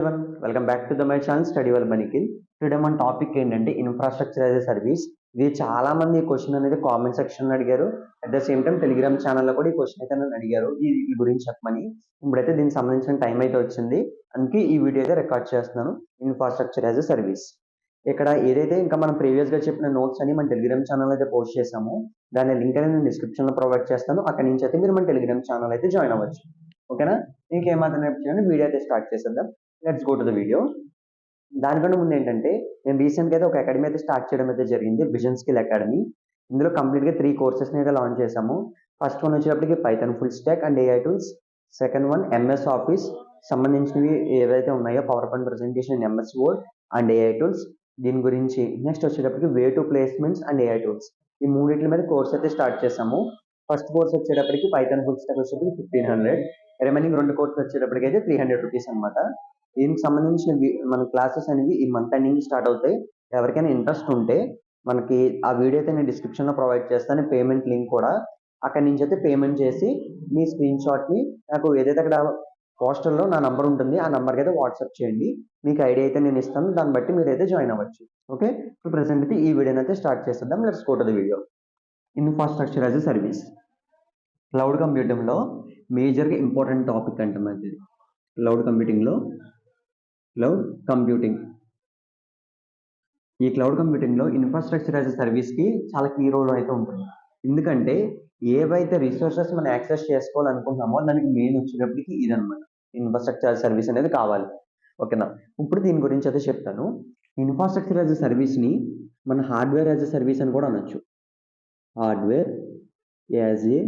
Welcome back to my channel study వల్ బనికిల్. Today మన topic ఏంటంటే ఇన్ఫ్రాస్ట్రక్చర్ యాజ్ ఎ సర్వీస్. ఇది చాలా మంది ఈ క్వశ్చన్ అనేది కామెంట్ సెక్షన్ అడిగారు. At the same time Telegram ఛానల్లో కూడా ఈ క్వశ్చన్ అయితే నన్ను అడిగారు ఈ గురించి చెప్పమని. ఇప్పుడైతే దీనికి సంబంధించిన టైం అయితే వచ్చింది, అందుకే ఈ వీడియో అయితే రికార్డ్ చేస్తున్నాను. Infrastructure as a service. ఇక్కడ ఏదైతే ఇంకా మనం ప్రీవియస్ గా చెప్పిన నోట్స్ అని మన టెలిగ్రామ్ ఛానల్ అయితే పోస్ట్ చేసాము, దాని లింక్ అనేది నేను డిస్క్రిప్షన్ లో ప్రొవైడ్ చేస్తాను. అక్కడి నుంచి అయితే మీరు మన టెలిగ్రామ్ ఛానల్ అయితే జాయిన్ అవ్వచ్చు. ఓకేనా? ఇంకేమాత్రం నేర్చుకోండి, వీడియో అయితే స్టార్ట్ చేసేద్దాం. Let's go to the video. దానికన్నా ముందు ఏంటంటే, నేను రీసెంట్గా అయితే ఒక అకాడమీ అయితే స్టార్ట్ చేయడం అయితే జరిగింది, విజన్ స్కిల్ అకాడమీ. ఇందులో కంప్లీట్గా 3 కోర్సెస్ని అయితే లాంచ్ చేసాము. ఫస్ట్ వన్ వచ్చేటప్పటికి Python full stock and AI tools. Second one MS office సంబంధించినవి ఏవైతే ఉన్నాయో, power point presentation, MS word and AI tools దీని గురించి. నెక్స్ట్ వచ్చేటప్పటికి way to placements and AI tools. ఈ మూడింటి మీద కోర్స్ అయితే స్టార్ట్ చేసాము. ఫస్ట్ కోర్స్ వచ్చేటప్పటికి పైథాన్ ఫుల్ స్టాక్ వచ్చేటప్పటికి 1500, రిమైనింగ్ 2 కోర్సులు వచ్చేటప్పటికి అయితే 300 రూపీస్ అనమాట. దీనికి సంబంధించిన మన క్లాసెస్ అనేవి ఈ మంత్ ఎండింగ్ స్టార్ట్ అవుతాయి. ఎవరికైనా ఇంట్రెస్ట్ ఉంటే మనకి ఆ వీడియో అయితే నేను డిస్క్రిప్షన్లో ప్రొవైడ్ చేస్తాను, పేమెంట్ లింక్ కూడా. అక్కడి నుంచి అయితే పేమెంట్ చేసి మీ స్క్రీన్ షాట్ని నాకు ఏదైతే అక్కడ పోస్టర్లో నా నంబర్ ఉంటుంది, ఆ నెంబర్కి అయితే వాట్సాప్ చేయండి. మీకు ఐడియా అయితే నేను ఇస్తాను, దాన్ని బట్టి మీరు అయితే జాయిన్ అవ్వచ్చు. ఓకే, ఇప్పుడు ప్రెసెంట్ అయితే ఈ వీడియోని అయితే స్టార్ట్ చేసేద్దాం. Let's go to the video. Infrastructure as a service. Cloud కంప్యూటింగ్లో మేజర్గా ఇంపార్టెంట్ టాపిక్ అంటే మనది క్లౌడ్ కంప్యూటింగ్లో ఈ క్లౌడ్ కంప్యూటింగ్లో ఇన్ఫ్రాస్ట్రక్చర్ యాజ్ ఎ సర్వీస్కి చాలా కీ రోల్ అయితే ఉంటుంది. ఎందుకంటే ఏవైతే రిసోర్సెస్ మనం యాక్సెస్ చేసుకోవాలనుకుంటున్నామో దానికి మెయిన్ వచ్చేటప్పటికి ఇదనమాట, ఇన్ఫ్రాస్ట్రక్చర్ యాజ్ సర్వీస్ అనేది కావాలి. ఓకేనా? ఇప్పుడు దీని గురించి అయితే చెప్తాను. ఇన్ఫ్రాస్ట్రక్చర్ యాజ్ ఎ సర్వీస్ని మన హార్డ్వేర్ యాజ్ ఎ సర్వీస్ అని కూడా అనొచ్చు. Hardware as a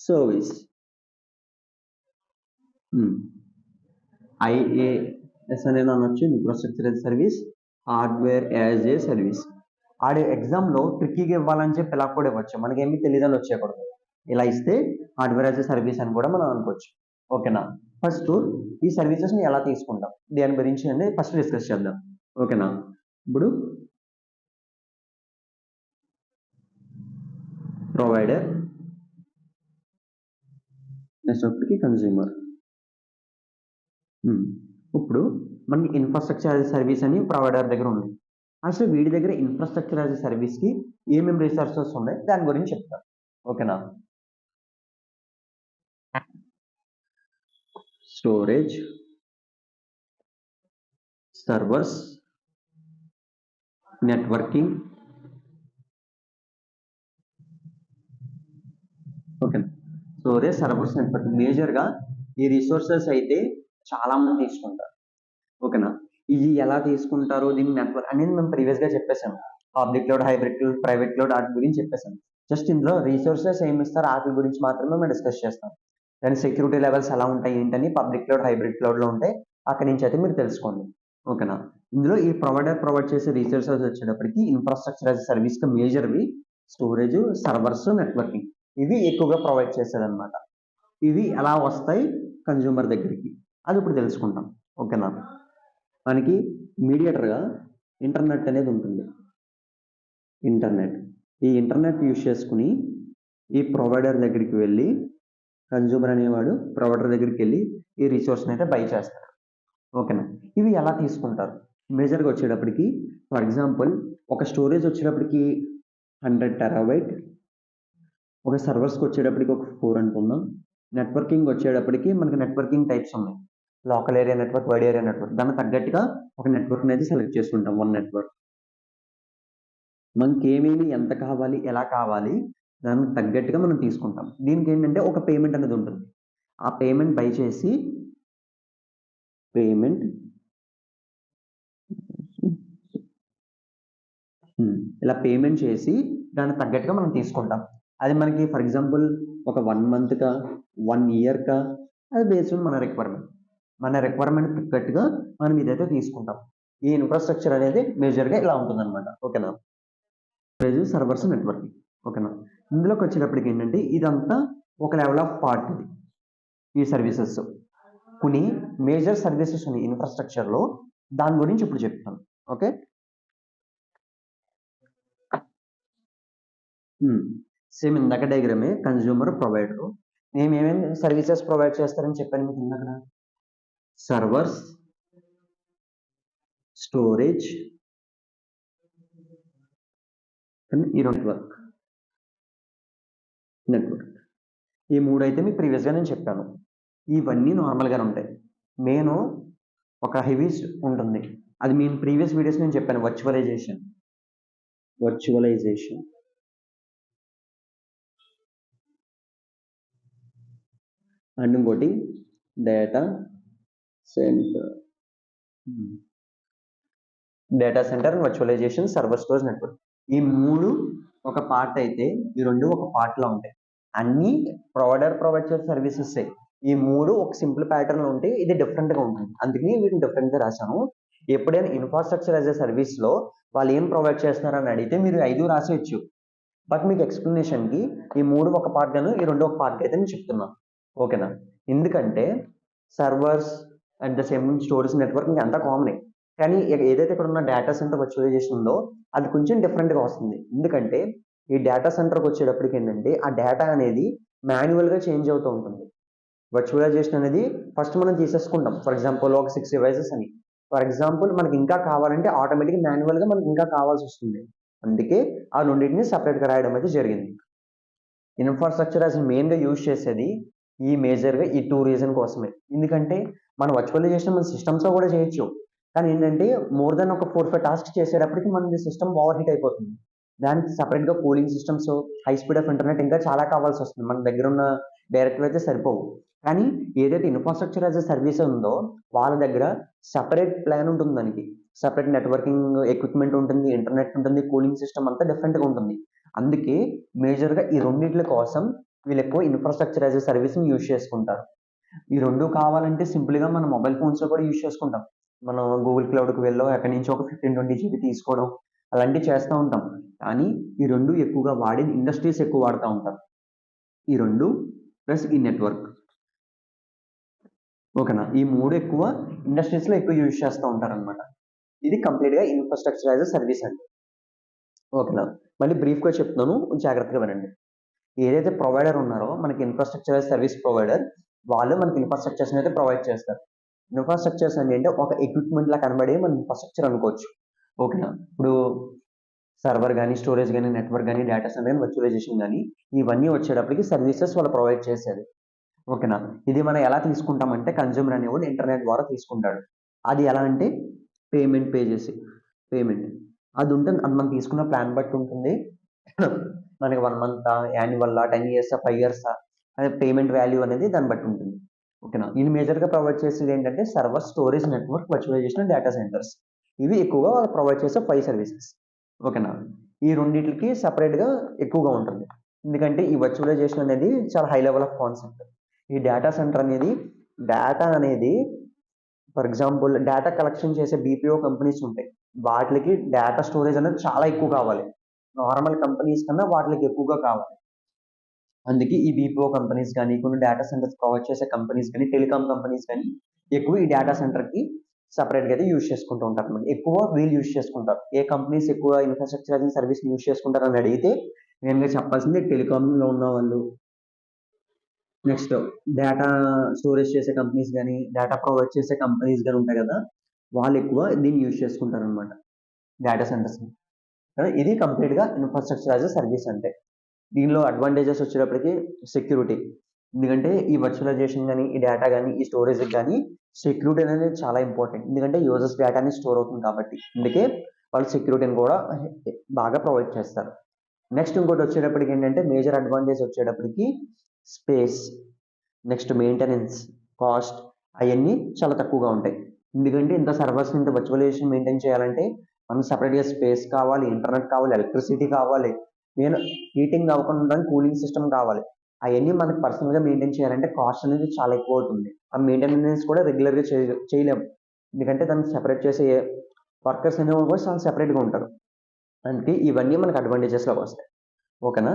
service, IAS అనేది అనొచ్చు. Infrastructure as service, hardware as a service. ఆడే ఎగ్జామ్లో ట్రిక్కీగా ఇవ్వాలని చెప్పి ఇలా కూడా ఇవ్వచ్చు, మనకేమీ తెలియదని వచ్చేయకూడదు. ఇలా ఇస్తే హార్డ్వేర్ యాజ్ ఏ సర్వీస్ అని కూడా మనం అనుకోవచ్చు. ఓకేనా? ఫస్ట్ ఈ సర్వీసెస్ని ఎలా తీసుకుంటాం దాని గురించి అనేది ఫస్ట్ డిస్కస్ చేద్దాం. ఓకేనా? ఇప్పుడు ప్రొవైడర్, నెక్స్ట్ వచ్చేసరికి కన్స్యూమర్. ఇప్పుడు మనకి ఇన్ఫ్రాస్ట్రక్చర్ యాజ్ సర్వీస్ అని ప్రొవైడర్ దగ్గర ఉంది. అసలు వీడి దగ్గర ఇన్ఫ్రాస్ట్రక్చర్ యాజ్ సర్వీస్కి ఏమేమి రిసోర్సెస్ ఉన్నాయి దాని గురించి చెప్తాను. ఓకేనా? Storage, servers, networking. ఓకేనా? స్టోరేజ్, సర్వర్స్, నెట్వర్కింగ్ మేజర్గా ఈ రిసోర్సెస్ అయితే చాలా మంది తీసుకుంటారు. ఓకేనా? ఇది ఎలా తీసుకుంటారు, దీని నెట్వర్క్ అనేది మేము ప్రీవియస్గా చెప్పేసాము. Public cloud, hybrid cloud, private cloud వాటి గురించి చెప్పేసాము. జస్ట్ ఇందులో రిసోర్సెస్ ఏమి ఇస్తారు వాటి గురించి మాత్రమే మేము డిస్కస్ చేస్తాం. దాని సెక్యూరిటీ లెవెల్స్ ఎలా ఉంటాయి ఏంటని పబ్లిక్ క్లౌడ్, హైబ్రిడ్ క్లౌడ్లో ఉంటాయి. అక్కడి నుంచి అయితే మీరు తెలుసుకోండి. ఓకేనా? ఇందులో ఈ ప్రొవైడర్ ప్రొవైడ్ చేసే రిసోర్సెస్ వచ్చేటప్పటికి ఇన్ఫ్రాస్ట్రక్చర్ యాజ్ సర్వీస్కి మేజర్వి స్టోరేజ్, సర్వర్స్, నెట్వర్కింగ్. ఇవి ఎక్కువగా ప్రొవైడ్ చేసేదన్నమాట. ఇవి ఎలా వస్తాయి కన్జ్యూమర్ దగ్గరికి అది ఇప్పుడు తెలుసుకుంటాం. ఓకేనా? మనకి మీడియేటర్గా ఇంటర్నెట్ అనేది ఉంటుంది. ఈ ఇంటర్నెట్ యూజ్ చేసుకుని ఈ ప్రొవైడర్ దగ్గరికి వెళ్ళి కన్జ్యూమర్ అనేవాడు ప్రొవైడర్ దగ్గరికి వెళ్ళి ఈ రిసోర్స్ని అయితే బై చేస్తాడు. ఓకేనా? ఇవి ఎలా తీసుకుంటారు మేజర్గా వచ్చేటప్పటికి, ఫర్ ఎగ్జాంపుల్ ఒక స్టోరేజ్ వచ్చేటప్పటికి 100 టెరాబైట్, ఒక సర్వర్స్కి వచ్చేటప్పటికి ఒక 4 అనుకుందాం. నెట్వర్కింగ్ వచ్చేటప్పటికి మనకి నెట్వర్కింగ్ టైప్స్ ఉన్నాయి, local area network, wide area network. దానికి తగ్గట్టుగా ఒక నెట్వర్క్ అనేది సెలెక్ట్ చేసుకుంటాం. వన్ నెట్వర్క్ మనకి ఏమేమి ఎంత కావాలి ఎలా కావాలి దానికి తగ్గట్టుగా మనం తీసుకుంటాం. దీనికి ఏంటంటే ఒక పేమెంట్ అనేది ఉంటుంది. ఆ పేమెంట్ బై చేసి ఇలా పేమెంట్ చేసి దానికి తగ్గట్టుగా మనం తీసుకుంటాం. అది మనకి ఫర్ ఎగ్జాంపుల్ ఒక 1 మంత్కా 1 ఇయర్కా అది బేస్డ్ మన రిక్వైర్మెంట్ తగ్గట్టుగా మనం ఇదైతే తీసుకుంటాం. ఈ ఇన్ఫ్రాస్ట్రక్చర్ అనేది మేజర్గా ఇలా ఉంటుందన్నమాట. ఓకేనా? Servers, networking. ఓకేనా? ఇందులోకి వచ్చేటప్పటికి ఏంటంటే ఇదంతా ఒక లెవెల్ ఆఫ్ పార్ట్. ఇది ఈ సర్వీసెస్ కొన్ని మేజర్ సర్వీసెస్ ఉన్నాయి ఇన్ఫ్రాస్ట్రక్చర్లో, దాని గురించి ఇప్పుడు చెప్తాను. ఓకే? సేమ్ ఇందాక డయాగ్రామే కన్జ్యూమర్, ప్రొవైడర్. మేము ఏమేమి సర్వీసెస్ ప్రొవైడ్ చేస్తారని చెప్పాను మీకు ఇందాక. సర్వర్స్, స్టోరేజ్ అండ్ ఈ నెట్వర్క్ ఈ మూడు అయితే మీకు ప్రీవియస్గా నేను చెప్పాను. ఇవన్నీ నార్మల్గానే ఉంటాయి. మెయిన్ ఒక హెవీ ఉంటుంది, అది నేను ప్రీవియస్ వీడియోస్ నేను చెప్పాను, వర్చువలైజేషన్ అండ్ ఇంకోటి data centre and virtualisation, server storage network. ఈ మూడు ఒక పార్ట్ అయితే ఈ రెండు ఒక పార్ట్లో ఉంటాయి. అన్ని ప్రొవైడ్ చేసే సర్వీసెస్. ఈ మూడు ఒక సింపుల్ ప్యాటర్న్ లో ఉంటే ఇది డిఫరెంట్గా ఉంటుంది, అందుకని వీటిని డిఫరెంట్గా రాశాను. ఎప్పుడైనా ఇన్ఫ్రాస్ట్రక్చర్ యాజ్ ఎ సర్వీస్లో వాళ్ళు ఏం ప్రొవైడ్ చేస్తున్నారని అడిగితే మీరు 5 రాసేయచ్చు. బట్ మీకు ఎక్స్ప్లెనేషన్కి ఈ మూడు ఒక పార్ట్ గాను ఈ రెండు ఒక పార్ట్ అయితే నేను చెప్తున్నాను. ఓకేనా? ఎందుకంటే servers and the same storage network ఇంకా అంతా కామనే, కానీ ఏదైతే ఇక్కడ ఉన్న డేటా సెంటర్ వర్చువలైజేషన్ ఉందో అది కొంచెం డిఫరెంట్గా వస్తుంది. ఎందుకంటే ఈ డేటా సెంటర్కి వచ్చేటప్పటికి ఏంటంటే ఆ డేటా అనేది మాన్యువల్గా చేంజ్ అవుతూ ఉంటుంది. వర్చువలైజేషన్ అనేది ఫస్ట్ మనం తీసేసుకుంటాం, ఫర్ ఎగ్జాంపుల్ ఒక 6 డివైసెస్ అని. ఫర్ ఎగ్జాంపుల్ మనకి ఇంకా కావాలంటే ఆటోమేటిక్గా మాన్యువల్గా మనకి ఇంకా కావాల్సి వస్తుంది. అందుకే ఆ రెండింటిని సపరేట్గా రాయడం అయితే జరిగింది. ఇన్ఫ్రాస్ట్రక్చర్ యాజ్ మెయిన్గా యూజ్ చేసేది ఈ మేజర్గా ఈ 2 రీజన్ కోసమే. ఎందుకంటే మన వర్చువలైజేషన్ మన సిస్టమ్స్లో కూడా చేయొచ్చు, కానీ ఏంటంటే మోర్ దెన్ ఒక 4-5 టాస్క్ చేసేటప్పటికి మన సిస్టమ్ ఓవర్ హీట్ అయిపోతుంది. దానికి సపరేట్గా cooling systems, high speed of internet ఇంకా చాలా కావాల్సి వస్తుంది. మన దగ్గర ఉన్న డైరెక్ట్గా అయితే సరిపోవు. కానీ ఏదైతే ఇన్ఫ్రాస్ట్రక్చర్ యాజ్ ఎ సర్వీస్ ఉందో వాళ్ళ దగ్గర సపరేట్ ప్లాన్ ఉంటుంది, దానికి సపరేట్ నెట్వర్కింగ్ ఎక్విప్మెంట్ ఉంటుంది, ఇంటర్నెట్ ఉంటుంది, కూలింగ్ సిస్టమ్ అంతా డిఫరెంట్గా ఉంటుంది. అందుకే మేజర్గా ఈ రెండింటి కోసం వీళ్ళు ఎక్కువ ఇన్ఫ్రాస్ట్రక్చర్ యాజ్ ఎ సర్వీస్ని యూజ్ చేసుకుంటారు. ఈ రెండు కావాలంటే సింపుల్గా మన మొబైల్ ఫోన్స్లో కూడా యూజ్ చేసుకుంటాం. మనం గూగుల్ క్లౌడ్కి వెళ్ళో ఎక్కడి నుంచి ఒక 15-20 GB తీసుకోవడం అలాంటివి చేస్తూ ఉంటాం. కానీ ఈ రెండు ఎక్కువగా వాడేది ఇండస్ట్రీస్ ఎక్కువ వాడుతూ ఉంటారు. ఈ రెండు ప్లస్ ఈ నెట్వర్క్. ఓకేనా? ఈ మూడు ఎక్కువ ఇండస్ట్రీస్లో ఎక్కువ యూజ్ చేస్తూ ఉంటారు అనమాట. ఇది కంప్లీట్గా ఇన్ఫ్రాస్ట్రక్చర్ యాజ్ ఎ సర్వీస్ అండి. ఓకేనా? మళ్ళీ బ్రీఫ్గా చెప్తున్నాను, జాగ్రత్తగా వినండి. ఏదైతే ప్రొవైడర్ ఉన్నారో మనకి ఇన్ఫ్రాస్ట్రక్చర్ యాజ్ సర్వీస్ ప్రొవైడర్, వాళ్ళు మనకి ఇన్ఫ్రాస్ట్రక్చర్స్ అయితే ప్రొవైడ్ చేస్తారు. ఇన్ఫ్రాస్ట్రక్చర్స్ అంటే ఒక ఎక్విప్మెంట్ లా కనబడే మన ఇన్ఫ్రాస్ట్రక్చర్ అనుకోవచ్చు. ఓకేనా? ఇప్పుడు సర్వర్ కానీ, స్టోరేజ్ కానీ, నెట్వర్క్ కానీ, డేటా సెంటర్ కానీ, వర్చువలైజేషన్ కానీ ఇవన్నీ వచ్చేటప్పటికి సర్వీసెస్ వాళ్ళు ప్రొవైడ్ చేసేది. ఓకేనా? ఇది మనం ఎలా తీసుకుంటామంటే కన్జ్యూమర్ అనేవాడు ఇంటర్నెట్ ద్వారా తీసుకుంటాడు. అది ఎలా అంటే పేమెంట్ పే చేసి పేమెంట్ అది ఉంటుంది. అది మనం తీసుకున్న ప్లాన్ బట్టి ఉంటుంది. మనకి 1 month, యాన్యువల్, 10 years, 5 years అదే పేమెంట్ వాల్యూ అనేది దాన్ని బట్టి ఉంటుంది. ఓకేనా? ఇది మేజర్గా ప్రొవైడ్ చేసేది ఏంటంటే server, storage, network, virtualisation, data centres. ఇవి ఎక్కువగా ప్రొవైడ్ చేసే 5 సర్వీసెస్. ఓకేనా? ఈ రెండింటికి సపరేట్గా ఎక్కువగా ఉంటుంది. ఎందుకంటే ఈ వర్చువలైజేషన్ అనేది చాలా హై లెవెల్ ఆఫ్ కాన్సెప్ట్. ఈ డేటా సెంటర్ అనేది డేటా అనేది ఫర్ ఎగ్జాంపుల్ డేటా కలెక్షన్ చేసే BPO కంపెనీస్ ఉంటాయి. వాటికి డేటా స్టోరేజ్ అనేది చాలా ఎక్కువ కావాలి. నార్మల్ కంపెనీస్ కన్నా వాటికి ఎక్కువగా కావాలి. అందుకే ఈ BPO కంపెనీస్ కానీ, కొన్ని డేటా సెంటర్స్ ప్రొవైడ్ చేసే కంపెనీస్ కానీ, టెలికామ్ కంపెనీస్ కానీ ఎక్కువ ఈ డేటా సెంటర్కి సపరేట్గా అయితే యూజ్ చేసుకుంటూ ఉంటారు అన్నమాట. ఎక్కువ వీళ్ళు యూజ్ చేసుకుంటారు. ఏ కంపెనీస్ ఎక్కువ ఇన్ఫ్రాస్ట్రక్చర్ యాజ్ సర్వీస్ యూజ్ చేసుకుంటారు అని అడిగితే నేను చెప్పాల్సింది టెలికామ్లో ఉన్న వాళ్ళు, నెక్స్ట్ డేటా స్టోరేజ్ చేసే కంపెనీస్ కానీ, డేటా ప్రొవైడ్ చేసే కంపెనీస్ కానీ ఉంటాయి కదా, వాళ్ళు ఎక్కువ దీన్ని యూజ్ చేసుకుంటారు అనమాట, డేటా సెంటర్స్ని. ఇది కంప్లీట్గా ఇన్ఫ్రాస్ట్రక్చర్ యాజ్ ఎ సర్వీస్ అంటే. దీనిలో అడ్వాంటేజెస్ వచ్చేటప్పటికి సెక్యూరిటీ. ఎందుకంటే ఈ వర్చువలైజేషన్ కానీ, ఈ డేటా కానీ, ఈ స్టోరేజ్ కానీ సెక్యూరిటీ అనేది చాలా ఇంపార్టెంట్. ఎందుకంటే యూజర్స్ డేటాని స్టోర్ అవుతుంది కాబట్టి. అందుకే వాళ్ళు సెక్యూరిటీని కూడా బాగా ప్రొవైడ్ చేస్తారు. నెక్స్ట్ ఇంకోటి వచ్చేటప్పటికి ఏంటంటే మేజర్ అడ్వాంటేజ్ వచ్చేటప్పటికి స్పేస్, నెక్స్ట్ మెయింటెనెన్స్ కాస్ట్ అవన్నీ చాలా తక్కువగా ఉంటాయి. ఎందుకంటే ఇంత సర్వర్స్, ఇంత వర్చువలైజేషన్ మెయింటైన్ చేయాలంటే మనం సపరేట్గా స్పేస్ కావాలి, ఇంటర్నెట్ కావాలి, ఎలక్ట్రిసిటీ కావాలి, నేను హీటింగ్ అవ్వకుండా కూలింగ్ సిస్టమ్ కావాలి. అవన్నీ మనకి పర్సనల్గా మెయింటైన్ చేయాలంటే కాస్ట్ అనేది చాలా ఎక్కువ అవుతుంది. ఆ మెయింటెనెన్స్ కూడా రెగ్యులర్గా చేయలేము. ఎందుకంటే దాన్ని సెపరేట్ చేసే వర్కర్స్ అనేవి కూడా చాలా సెపరేట్గా ఉంటారు. అంటే ఇవన్నీ మనకు అడ్వాంటేజెస్లోకి వస్తాయి. ఓకేనా?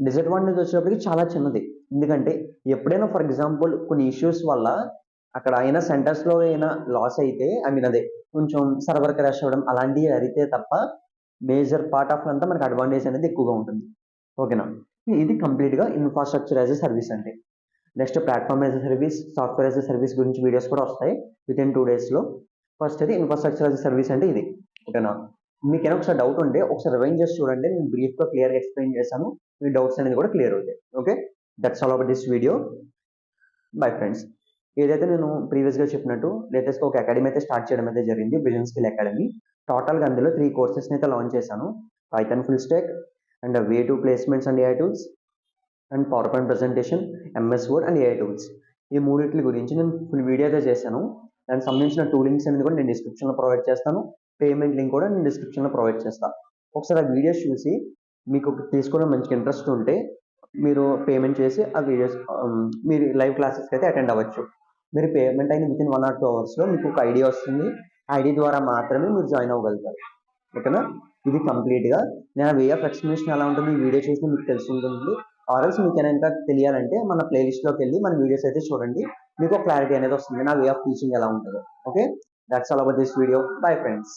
డిసడ్వాంటేజ్ వచ్చేటప్పటికి చాలా చిన్నది. ఎందుకంటే ఎప్పుడైనా ఫర్ ఎగ్జాంపుల్ కొన్ని ఇష్యూస్ వల్ల అక్కడ అయినా సెంటర్స్లో అయినా లాస్ అయితే అదే కొంచెం సర్వర్ క్రాష్ అవ్వడం అలాంటివి అయితే తప్ప మేజర్ పార్ట్ ఆఫ్ అంతా మనకి అడ్వాంటేజ్ అనేది ఎక్కువగా ఉంటుంది. ఓకేనా? ఇది కంప్లీట్గా ఇన్ఫ్రాస్ట్రక్చర్ యాజ్ ఎ సర్వీస్ అంటే. Next platform as a service, software as a service గురించి వీడియోస్ కూడా వస్తాయి విత్ ఇన్ 2 daysలో. ఫస్ట్ అయితే ఇన్ఫ్రాస్ట్రక్చర్ యాజ్ సర్వీస్ అంటే ఇది, ఓకేనా? మీకైనా ఒకసారి డౌట్ ఉంటే ఒకసారి రివైండ్ చేసి చూడండి, నేను బ్రీఫ్గా క్లియర్గా ఎక్స్ప్లెయిన్ చేశాను, మీ డౌట్స్ అనేది కూడా క్లియర్ అవుతాయి. Okay, that's all about this video. Bye friends. ఏదైతే నేను ప్రీవియస్గా చెప్పినట్టు లేటెస్ట్గా ఒక అకాడమీ అయితే స్టార్ట్ చేయడం అయితే జరిగింది, విజన్ స్కిల్ అకాడమీ. టోటల్గా అందులో 3 కోర్సెస్ని అయితే లాంచ్ చేశాను. Python full stock and way to placements and AI tools and power point presentation, MS word and AI tools. ఈ మూడింటి గురించి నేను ఫుల్ వీడియో అయితే చేశాను. దానికి సంబంధించిన టూ లింక్స్ అనేది కూడా నేను డిస్క్రిప్షన్లో ప్రొవైడ్ చేస్తాను. పేమెంట్ లింక్ కూడా నేను డిస్క్రిప్షన్లో ప్రొవైడ్ చేస్తాను. ఒకసారి ఆ వీడియోస్ చూసి మీకు తీసుకోవడం మంచి ఇంట్రెస్ట్ ఉంటే మీరు పేమెంట్ చేసి ఆ వీడియోస్ మీరు లైవ్ క్లాసెస్కి అయితే అటెండ్ అవ్వచ్చు. మీరు పేమెంట్ అయిన వితిన్ 1 or 2 అవర్స్లో మీకు ఒక ఐడి వస్తుంది. ఐడి ద్వారా మాత్రమే మీరు జాయిన్ అవ్వగలుగుతారు. ఓకేనా? ఇది కంప్లీట్గా నేను వే ఆఫ్ ఎక్స్ప్లెనేషన్ ఎలా ఉంటుంది ఈ వీడియో చూసి మీకు తెలుసుంటుంది. ఆర్ఎల్స్ మీకు ఇంకా తెలియాలంటే మన ప్లేలిస్ట్లోకి వెళ్ళి మన వీడియోస్ అయితే చూడండి, మీకు క్లారిటీ అనేది వస్తుంది నా వే ఆఫ్ టీచింగ్ ఎలా ఉంటుందో. Okay, that's all about this video. Bye friends.